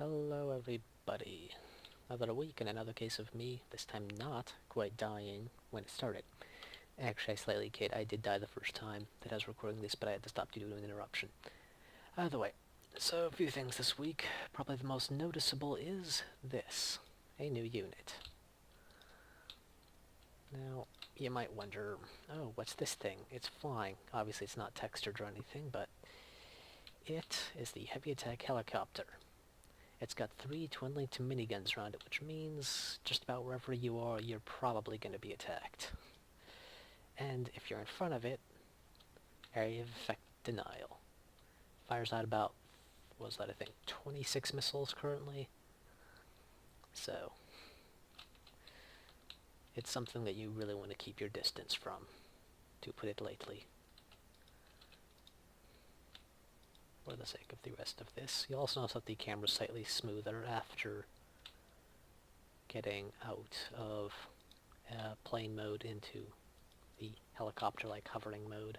Hello everybody. Another week and another case of me, this time not quite dying when it started. Actually, I slightly kid, I did die the first time that I was recording this, but I had to stop due to an interruption. Either way, so a few things this week. Probably the most noticeable is this, a new unit. Now, you might wonder, oh, what's this thing? It's flying. Obviously it's not textured or anything, but it is the heavy attack helicopter. It's got 3 twin-linked miniguns around it, which means just about wherever you are, you're probably going to be attacked. And if you're in front of it, area of effect denial. Fires out about, what was that, I think, 26 missiles currently. So, it's something that you really want to keep your distance from, to put it lightly. For the sake of the rest of this. You'll also notice that the camera's slightly smoother after getting out of plane mode into the helicopter-like hovering mode.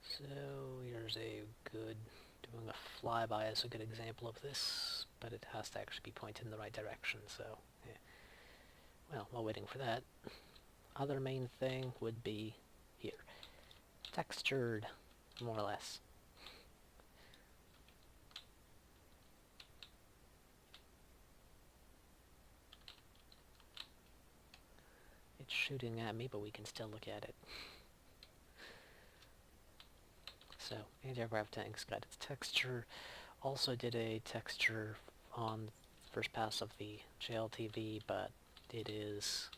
So here's a good, doing a flyby is a good example of this, but it has to actually be pointed in the right direction, so yeah. Well, while waiting for that, other main thing would be here. Textured, more or less. It's shooting at me, but we can still look at it. So, anti-aircraft tank's got its texture. Also did a texture on the first pass of the JLTV, but it is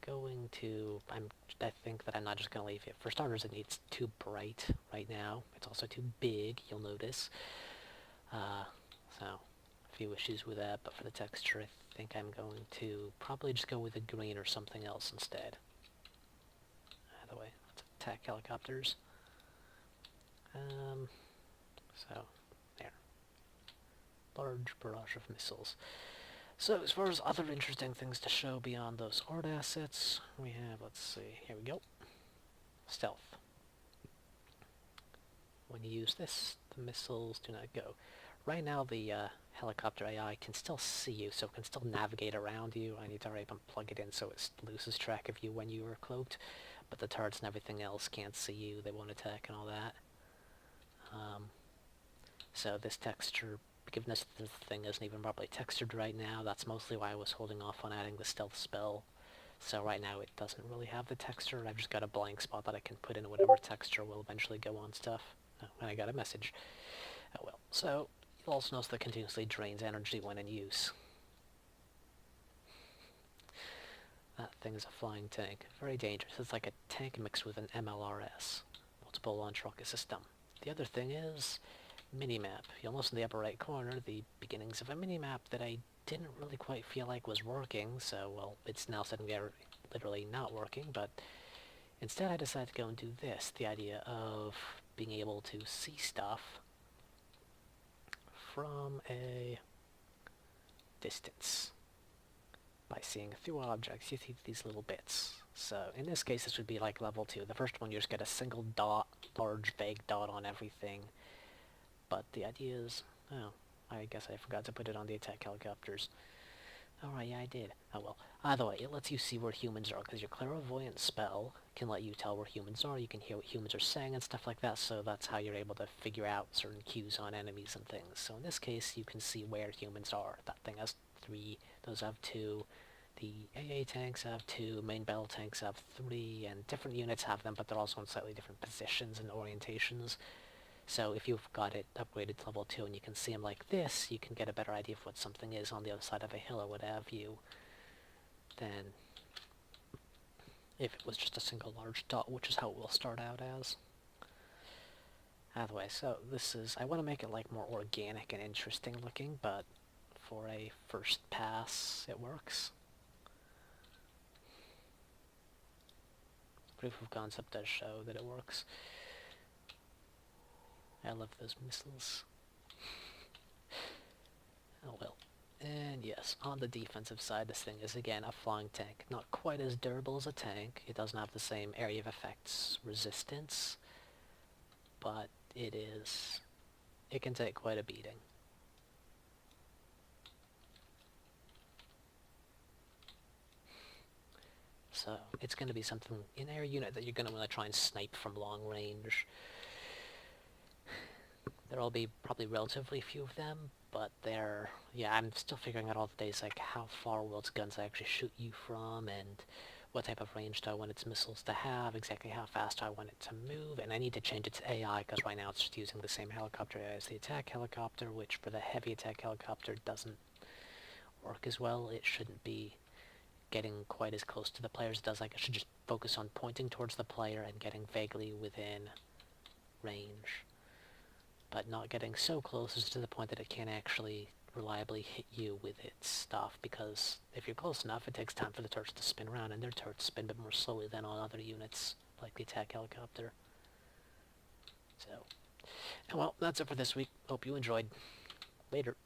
going to, I think that I'm not just going to leave it. For starters, it's too bright right now. It's also too big, you'll notice. So, a few issues with that, but for the texture, I think I'm going to probably just go with a green or something else instead. Either way, let's attack helicopters. So, there. Large barrage of missiles. So, as far as other interesting things to show beyond those art assets, we have, let's see, here we go. Stealth. When you use this, the missiles do not go. Right now, the helicopter AI can still see you, so it can still navigate around you. I need to hurry up and plug it in so it loses track of you when you are cloaked. But the turrets and everything else can't see you, they won't attack and all that. So this texture, given this thing isn't even properly textured right now, that's mostly why I was holding off on adding the stealth spell. So right now it doesn't really have the texture. I've just got a blank spot that I can put in whatever texture will eventually go on stuff. Oh, and I got a message. Oh well. So you'll also notice that it continuously drains energy when in use. That thing is a flying tank. Very dangerous. It's like a tank mixed with an MLRS. Multiple launch rocket system. The other thing is minimap. You'll notice in the upper right corner the beginnings of a minimap that I didn't really quite feel like was working, so, well, it's now suddenly literally not working, but instead I decided to go and do this, the idea of being able to see stuff from a distance. By seeing through objects, you see these little bits. So, in this case, this would be like level 2. The first one, you just get a single dot, large vague dot on everything. But the idea is, oh, I guess I forgot to put it on the attack helicopters. Alright, yeah, I did. Oh well. Either way, it lets you see where humans are, because your Clairvoyance spell can let you tell where humans are. You can hear what humans are saying and stuff like that, so that's how you're able to figure out certain cues on enemies and things. So in this case, you can see where humans are. That thing has 3, those have 2. The AA tanks have 2, main battle tanks have 3, and different units have them, but they're also in slightly different positions and orientations. So if you've got it upgraded to level 2 and you can see them like this, you can get a better idea of what something is on the other side of a hill or what have you, than if it was just a single large dot, which is how it will start out as. Either way, so this is, I want to make it like more organic and interesting looking, but for a first pass, it works. Proof of concept does show that it works. I love those missiles. Oh well. And yes, on the defensive side, this thing is again a flying tank. Not quite as durable as a tank. It doesn't have the same area of effects resistance, but it can take quite a beating. So it's going to be something in air unit that you're going to want to try and snipe from long range. There'll be probably relatively few of them, but yeah, I'm still figuring out all the days, like how far will its guns actually shoot you from, and what type of range do I want its missiles to have, exactly how fast I want it to move, and I need to change its AI, because right now it's just using the same helicopter as the attack helicopter, which for the heavy attack helicopter doesn't work as well. It shouldn't be getting quite as close to the player as it does. Like, it should just focus on pointing towards the player and getting vaguely within range, but not getting so close as to the point that it can't actually reliably hit you with its stuff, because if you're close enough, it takes time for the turrets to spin around, and their turrets spin a bit more slowly than on other units, like the attack helicopter. So, well, that's it for this week. Hope you enjoyed. Later.